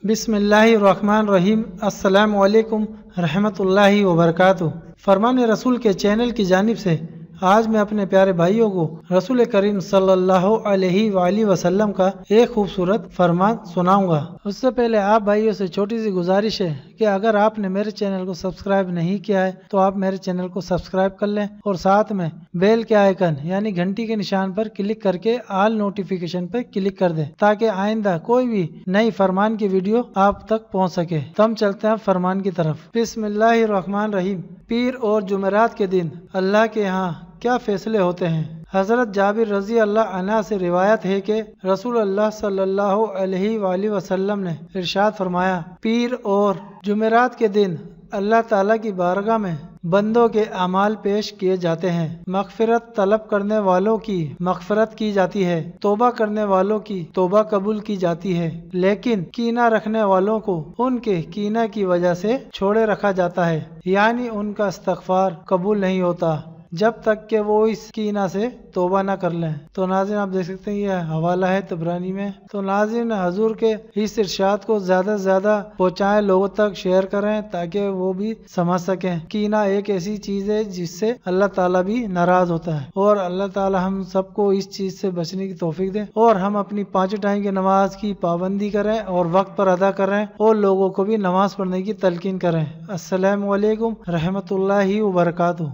بسم اللہ الرحمن الرحیم۔ السلام علیکم رحمۃ اللہ وبرکاتہ۔ فرمان رسول کے چینل کی جانب سے آج میں اپنے پیارے بھائیوں کو رسول کریم صلی اللہ علیہ وآلہ وسلم کا ایک خوبصورت فرمان سناؤں گا۔ اس سے پہلے آپ بھائیوں سے چھوٹی سی گزارش ہے کہ اگر آپ نے میرے چینل کو سبسکرائب نہیں کیا ہے تو آپ میرے چینل کو سبسکرائب کر لیں اور ساتھ میں بیل کے آئیکن یعنی گھنٹی کے نشان پر کلک کر کے آل نوٹیفیکیشن پر کلک کر دیں تاکہ آئندہ کوئی بھی نئی فرمان کی ویڈیو آپ تک پہنچ سکے۔ تو ہم چلتے ہیں فرمان کی طرف۔ بسم اللہ الرحمن الرحیم۔ پیر اور جمعرات کے دن اللہ کے ہاں کیا فیصلے ہوتے ہیں؟ حضرت جابر رضی اللہ عنہ سے روایت ہے کہ رسول اللہ صلی اللہ علیہ وآلہ وسلم نے ارشاد فرمایا، پیر اور جمعرات کے دن اللہ تعالیٰ کی بارگاہ میں بندوں کے اعمال پیش کیے جاتے ہیں۔ مغفرت طلب کرنے والوں کی مغفرت کی جاتی ہے، توبہ کرنے والوں کی توبہ قبول کی جاتی ہے، لیکن کینہ رکھنے والوں کو ان کے کینہ کی وجہ سے چھوڑے رکھا جاتا ہے، یعنی ان کا استغفار قبول نہیں ہوتا جب تک کہ وہ اس کینہ سے توبہ نہ کر لیں۔ تو ناظرین آپ دیکھ سکتے ہیں یہ حوالہ ہے طبرانی میں۔ تو ناظرین حضور کے اس ارشاد کو زیادہ سے زیادہ پہنچائیں، لوگوں تک شیئر کریں تاکہ وہ بھی سمجھ سکیں۔ کینہ ایک ایسی چیز ہے جس سے اللہ تعالیٰ بھی ناراض ہوتا ہے، اور اللہ تعالیٰ ہم سب کو اس چیز سے بچنے کی توفیق دے اور ہم اپنی 5 ٹائم کی نماز کی پابندی کریں اور وقت پر ادا کریں اور لوگوں کو بھی نماز پڑھنے کی تلقین کریں۔ السلام علیکم رحمۃ اللہ وبرکاتہ۔